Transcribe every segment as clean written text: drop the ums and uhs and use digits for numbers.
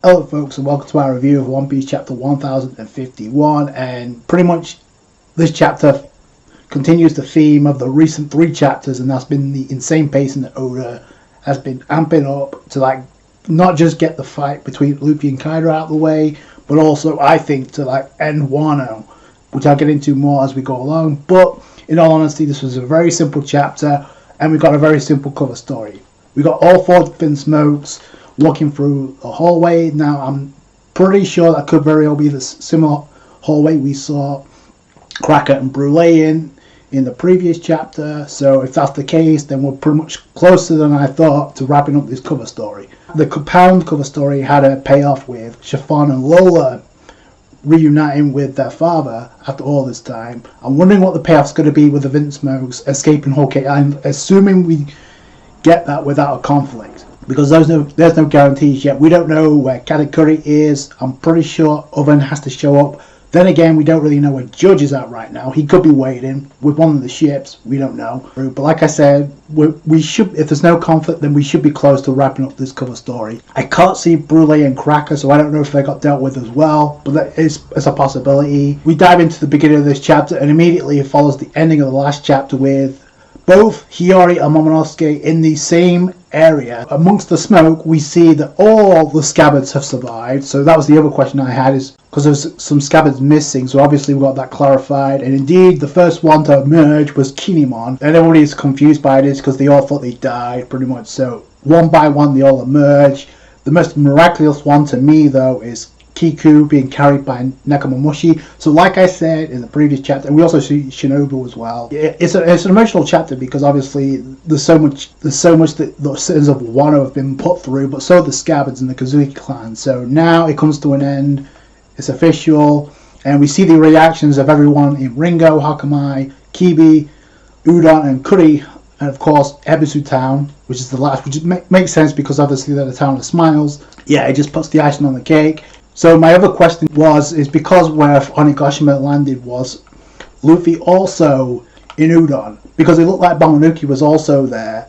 Hello folks and welcome to our review of One Piece chapter 1051, and pretty much this chapter continues the theme of the recent three chapters, and that's been the insane pacing that Oda has been amping up to not just get the fight between Luffy and Kaido out of the way, but also I think to end Wano, which I'll get into more as we go along. But in all honesty, this was a very simple chapter and we got a very simple cover story. We got all four Thin Smokes walking through a hallway. Now I'm pretty sure that could very well be the similar hallway we saw Cracker and Brule in the previous chapter. So if that's the case, then we're pretty much closer than I thought to wrapping up this cover story. The compound cover story had a payoff with Chiffon and Lola reuniting with their father after all this time. I'm wondering what the payoff's going to be with the Thin Smokes escaping Whole Cake Island, assuming we get that without a conflict, because there's no guarantees yet. We don't know where Katakuri is. I'm pretty sure Oven has to show up. Then again, we don't really know where Judge is at right now. He could be waiting with one of the ships. We don't know. But like I said, we should, if there's no conflict, then we should be close to wrapping up this cover story. I can't see Brule and Cracker, so I don't know if they got dealt with as well, but that is a possibility. We dive into the beginning of this chapter, and immediately it follows the ending of the last chapter with both Hiyori and Momonosuke in the same area. Amongst the smoke, we see that all the scabbards have survived. So that was the other question I had, is because there's some scabbards missing. So obviously we got that clarified. And indeed, the first one to emerge was Kinemon. And everybody's confused by this because they all thought they died, pretty much. So one by one, they all emerge. The most miraculous one to me, though, is Kiku being carried by Nekomamushi. So like I said in the previous chapter, and we also see Shinobu as well, it's an emotional chapter because obviously there's so much that the citizens of Wano have been put through, but so the Scabbards and the Kazuki clan. So now it comes to an end, it's official, and we see the reactions of everyone in Ringo, Hakamai, Kibi, Udon and Kuri, and of course Ebisu Town, which is the last, which makes sense because obviously they're the town of smiles. Yeah, it just puts the icing on the cake. So my other question is because where Onigashima landed was Luffy also in Udon, because it looked like Momonosuke was also there,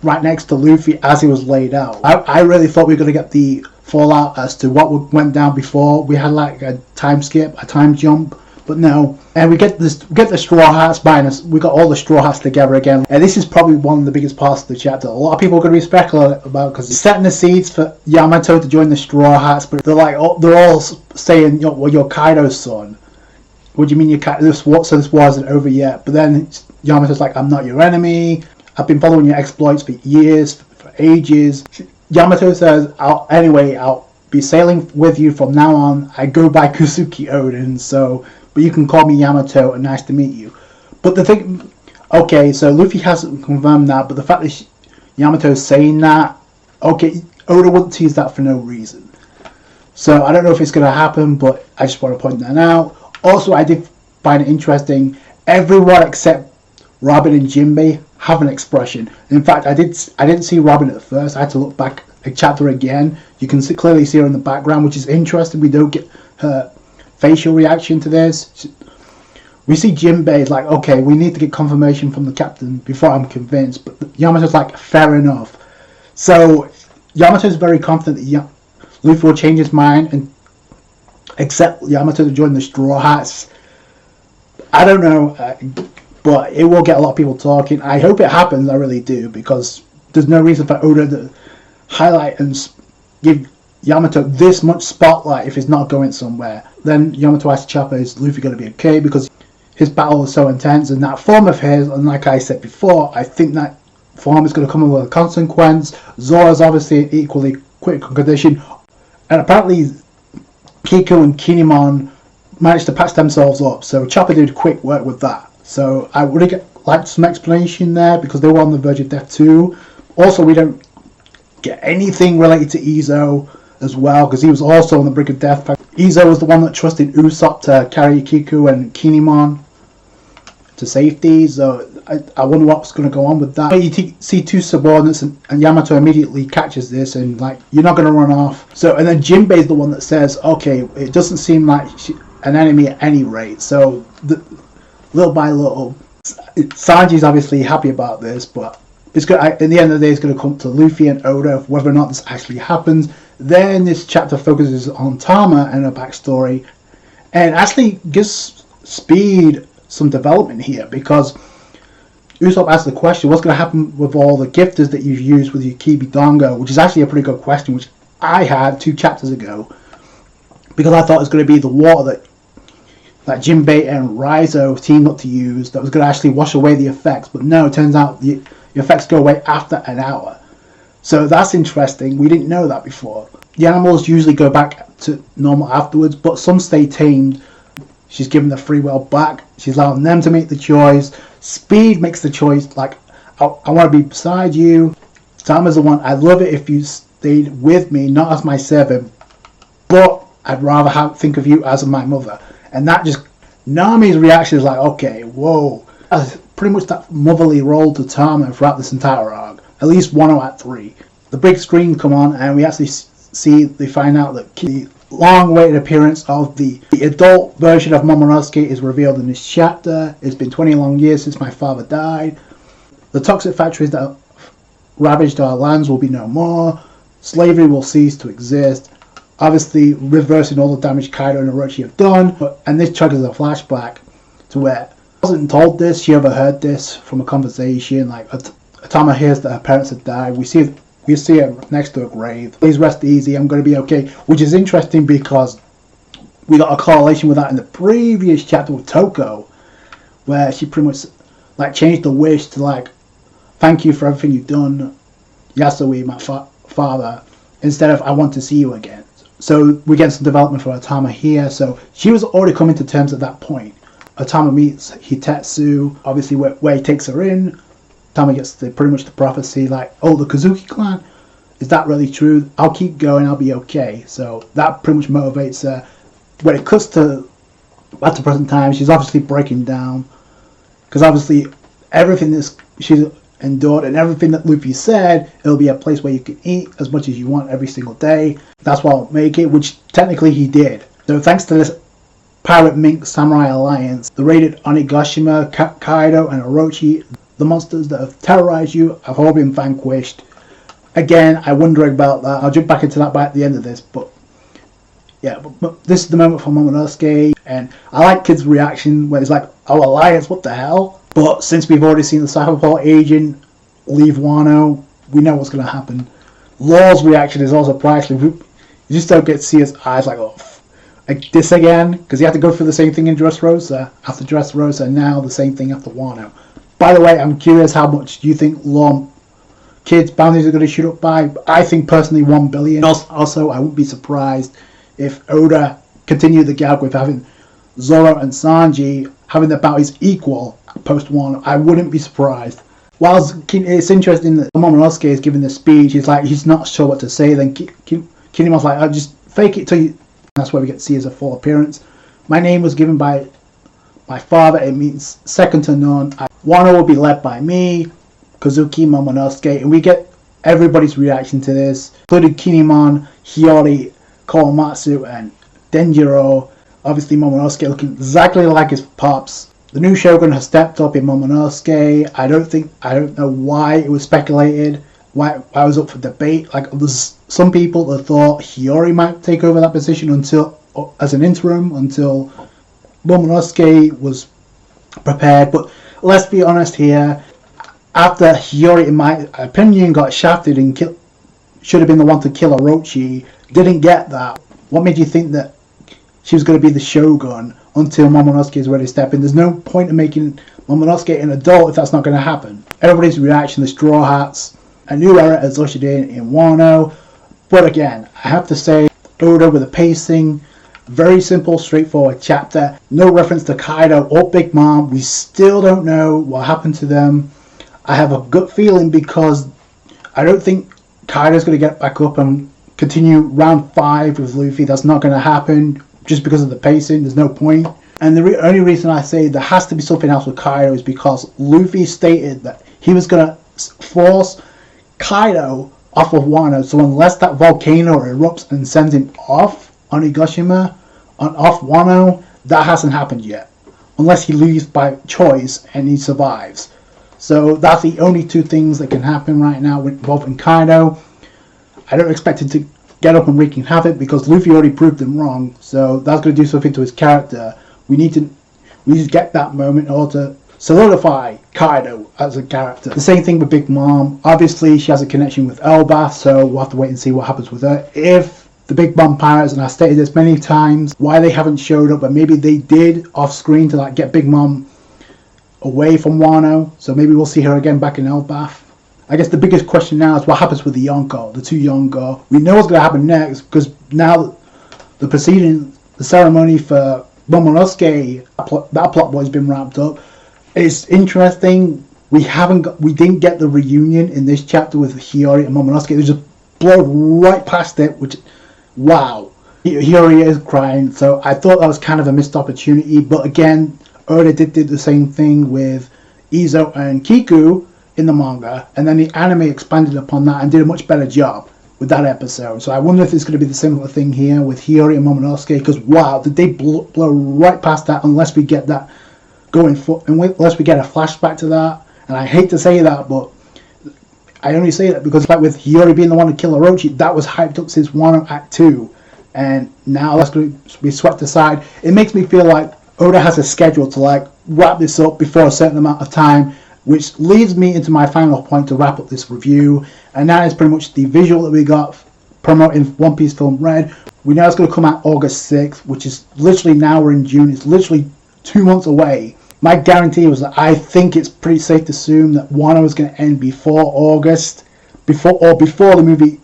right next to Luffy as he was laid out. I really thought we were going to get the fallout as to what went down before. We had like a time skip, a time jump, but no. And we get the Straw Hats behind us. We got all the Straw Hats together again. And this is probably one of the biggest parts of the chapter. A lot of people are going to be speculating about, because it's setting the seeds for Yamato to join the Straw Hats. But they're all saying, well, you're Kaido's son. What do you mean you're Kaido's? So this war isn't over yet. But then Yamato's like, I'm not your enemy. I've been following your exploits for years, for ages. Yamato says, I'll be sailing with you from now on. I go by Kusuki Oden, but you can call me Yamato, and nice to meet you. But the thing, okay, so Luffy hasn't confirmed that, but the fact that Yamato's saying that, okay, Oda wouldn't tease that for no reason. So I don't know if it's going to happen, but I just want to point that out. Also, I did find it interesting, everyone except Robin and Jinbei have an expression. In fact, I didn't see Robin at first. I had to look back a chapter again. You can clearly see her in the background, which is interesting. We don't get her facial reaction to this. We see Jinbei like, okay, we need to get confirmation from the captain before I'm convinced, but Yamato's like, fair enough. So Yamato's very confident that Luffy will change his mind and accept Yamato to join the Straw Hats. I don't know, but it will get a lot of people talking. I hope it happens, I really do, because there's no reason for Oda to highlight and give Yamato this much spotlight if he's not going somewhere. Then Yamato asks Chopper, is Luffy going to be okay? Because his battle is so intense, and that form of his, and like I said before, I think that form is going to come with a consequence. Zora's obviously in equally critical condition, and apparently Kiku and Kinemon managed to patch themselves up, so Chopper did quick work with that. So I would like some explanation there, because they were on the verge of death too. Also, we don't get anything related to Izo as well, because he was also on the brink of death. Izo was the one that trusted Usopp to carry Kiku and Kinemon to safety, so I wonder what's going to go on with that. But you see two subordinates, and Yamato immediately catches this and like, you're not going to run off. So, and then Jinbei's the one that says, okay, it doesn't seem like an enemy at any rate. So little by little, Sanji's obviously happy about this, but it's good. In the end of the day, it's going to come to Luffy and Oda whether or not this actually happens. Then this chapter focuses on Tama and her backstory, and actually gives Speed some development here, because Usopp asked the question, what's going to happen with all the gifters that you've used with your Kibi Dongo, which is actually a pretty good question, which I had 2 chapters ago, because I thought it was going to be the water that Jinbei and Raizo teamed up to use that was going to actually wash away the effects, but no, it turns out the effects go away after an hour. So that's interesting. We didn't know that before. The animals usually go back to normal afterwards, but some stay tamed. She's given the free will back. She's allowing them to make the choice. Speed makes the choice, like, I want to be beside you. Tama's the one, I'd love it if you stayed with me, not as my servant, but I'd rather think of you as my mother. And that just, Nami's reaction is like, okay, whoa. Pretty much that motherly role to Tama throughout this entire arc. At least Wano at 3. The big screen come on, and we actually they find out that the long-awaited appearance of the adult version of Momonosuke is revealed in this chapter. It's been 20 long years since my father died. The toxic factories that ravaged our lands will be no more. Slavery will cease to exist. Obviously, reversing all the damage Kaido and Orochi have done. And this triggers a flashback to where I wasn't told this, she overheard this from a conversation. Like, Tama hears that her parents had died. We see her next to a grave. Please rest easy, I'm going to be okay. Which is interesting because we got a correlation with that in the previous chapter with Toko, where she pretty much like changed the wish to like, thank you for everything you've done, Yasui, my father, instead of I want to see you again. So we get some development for Atama here. So she was already coming to terms at that point. Atama meets Hitetsu, obviously where he takes her in. Atama gets pretty much the prophecy like, oh, the Kazuki clan, is that really true? I'll keep going, I'll be okay. So that pretty much motivates her. When it cuts to at the present time, she's obviously breaking down, because obviously everything that she's endured and everything that Luffy said, it'll be a place where you can eat as much as you want every single day. That's what I'll make it, which technically he did. So thanks to this Pirate Mink Samurai Alliance, the raided Onigashima, Kaido and Orochi, the monsters that have terrorized you have all been vanquished. Again, I wonder about that. I'll jump back into that by at the end of this, but yeah, but this is the moment for Momonosuke, and I like Kid's reaction when it's like, oh, Alliance, what the hell? But since we've already seen the Cyberport agent leave Wano, we know what's going to happen. Law's reaction is also priceless. You just don't get to see his eyes like, oh, like this again, because you have to go through the same thing in Dressrosa, after Dressrosa, and now the same thing after Wano. By the way, I'm curious how much do you think Law Kid's bounties are going to shoot up by? I think personally 1 billion. Also, I wouldn't be surprised if Oda continued the gag with having Zoro and Sanji having their bounties equal post Wano. I wouldn't be surprised. Whilst it's interesting that Momonosuke is giving the speech, he's not sure what to say. Then Kinemon's like, just fake it till you. That's where we get to see his full appearance. My name was given by my father. It means second to none. Wano will be led by me, Kazuki, Momonosuke, and we get everybody's reaction to this, including Kinemon, Hiyori, Komatsu, and Denjiro. Obviously, Momonosuke looking exactly like his pops. The new Shogun has stepped up in Momonosuke. I don't know why it was speculated, why it was up for debate. Like, there's some people that thought Hiyori might take over that position as an interim until Momonosuke was prepared. But let's be honest here. After Hiyori, in my opinion, got shafted and should have been the one to kill Orochi, didn't get that. What made you think that she was going to be the Shogun until Momonosuke is ready to step in? There's no point in making Momonosuke an adult if that's not going to happen. Everybody's reaction, the Straw Hats, a new era has ushered in Wano. But again, I have to say, Oda with the pacing, very simple, straightforward chapter. No reference to Kaido or Big Mom. We still don't know what happened to them. I have a gut feeling because I don't think Kaido's going to get back up and continue round 5 with Luffy. That's not going to happen just because of the pacing. There's no point. And the only reason I say there has to be something else with Kaido is because Luffy stated that he was going to force Kaido off of Wano. So unless that volcano erupts and sends him off Onigashima, off Wano, that hasn't happened yet. Unless he leaves by choice and he survives. So that's the only 2 things that can happen right now involving Kaido. I don't expect him to get up and wreaking havoc because Luffy already proved him wrong. So that's going to do something to his character. We need to get that moment in order to solidify Kaido as a character. The same thing with Big Mom. Obviously, she has a connection with Elbaf, so we'll have to wait and see what happens with her. If the Big Mom Pirates, and I stated this many times, why they haven't showed up, but maybe they did off screen to like get Big Mom away from Wano, so maybe we'll see her again back in Elbaf. I guess the biggest question now is what happens with the Yonko, the two Yonko. We know what's going to happen next because now the proceedings, the ceremony for Momonosuke, that plot boy's been wrapped up. It's interesting. We didn't get the reunion in this chapter with Hiyori and Momonosuke. They just blow right past it, which, wow. Hiyori is crying, so I thought that was kind of a missed opportunity. But again, Oda did the same thing with Izo and Kiku in the manga, and then the anime expanded upon that and did a much better job with that episode. So I wonder if it's going to be the similar thing here with Hiyori and Momonosuke, because wow, did they blow right past that unless we get that unless we get a flashback to that. And I hate to say that, but I only say that because like with Hiyori being the one to kill Orochi, that was hyped up since Wano Act 2, and now that's going to be swept aside. It makes me feel like Oda has a schedule to like wrap this up before a certain amount of time, which leads me into my final point to wrap up this review, and that is pretty much the visual that we got promoting One Piece Film Red. We know it's going to come out August 6th, which is literally now we're in June. It's literally 2 months away. My guarantee was that I think it's pretty safe to assume that Wano is going to end before August, before the movie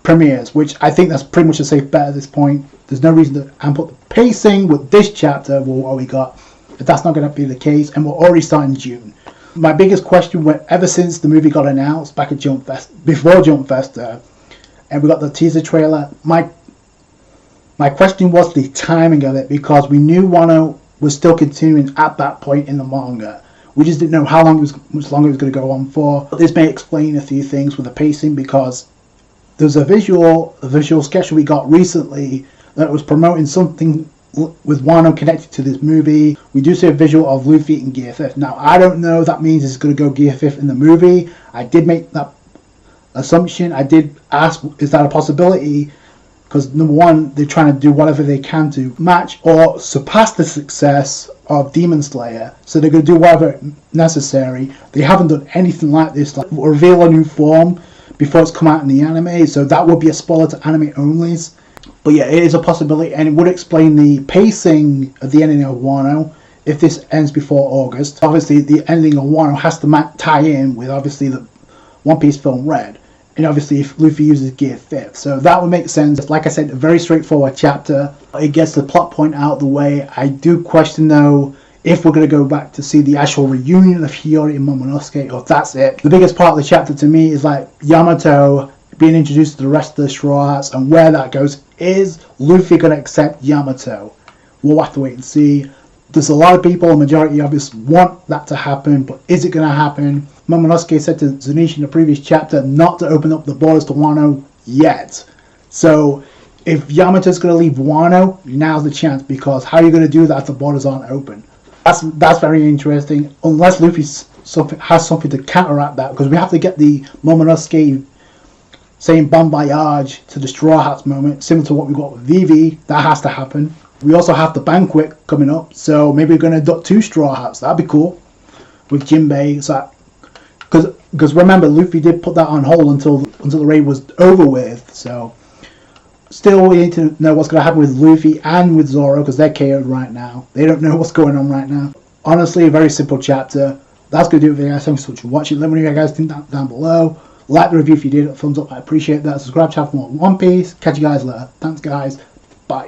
premieres, which I think that's pretty much a safe bet at this point. There's no reason to amp up the pacing with this chapter, with what we got, if that's not going to be the case, and we're already starting June. My biggest question went ever since the movie got announced back at Jump Fest, before Jump Fest, and we got the teaser trailer. My question was the timing of it, because we knew Wano was still continuing at that point in the manga. We just didn't know how long much longer it was going to go on for. This may explain a few things with the pacing, because there's a visual sketch we got recently that was promoting something with Wano connected to this movie. We do see a visual of Luffy in Gear 5th. Now, I don't know if that means it's going to go Gear 5th in the movie. I did make that assumption. I did ask, is that a possibility? Because number one, they're trying to do whatever they can to match or surpass the success of Demon Slayer. So they're going to do whatever necessary. They haven't done anything like this, like reveal a new form before it's come out in the anime. So that would be a spoiler to anime onlys. But yeah, it is a possibility, and it would explain the pacing of the ending of Wano if this ends before August. Obviously, the ending of Wano has to tie in with obviously the One Piece Film Red, and obviously if Luffy uses Gear 5th. So that would make sense. Like I said, a very straightforward chapter. It gets the plot point out of the way. I do question though if we're going to go back to see the actual reunion of Hiyori and Momonosuke, or if that's it. The biggest part of the chapter to me is like Yamato being introduced to the rest of the Straw Hats, and where that goes. Is Luffy going to accept Yamato? We'll have to wait and see. There's a lot of people, a majority of us, want that to happen, but is it going to happen? Momonosuke said to Zunichi in the previous chapter not to open up the borders to Wano yet. So if Yamato's going to leave Wano, now's the chance, because how are you going to do that if the borders aren't open? That's very interesting, unless Luffy has something to counteract that, because we have to get the Momonosuke saying bon voyage to the Straw Hats moment, similar to what we got with Vivi. That has to happen. We also have the banquet coming up, so maybe we're going to adopt 2 Straw Hats. That'd be cool with Jinbei. So, because remember, Luffy did put that on hold until the raid was over with. So still, we need to know what's going to happen with Luffy and with Zoro, because they're KO'd right now. They don't know what's going on right now. Honestly, a very simple chapter. That's going to do it for you guys. Thanks so much for watching. Let me know what you guys think down below. Like the review if you did, thumbs up, I appreciate that. Subscribe to channel for more One Piece. Catch you guys later. Thanks guys. Bye.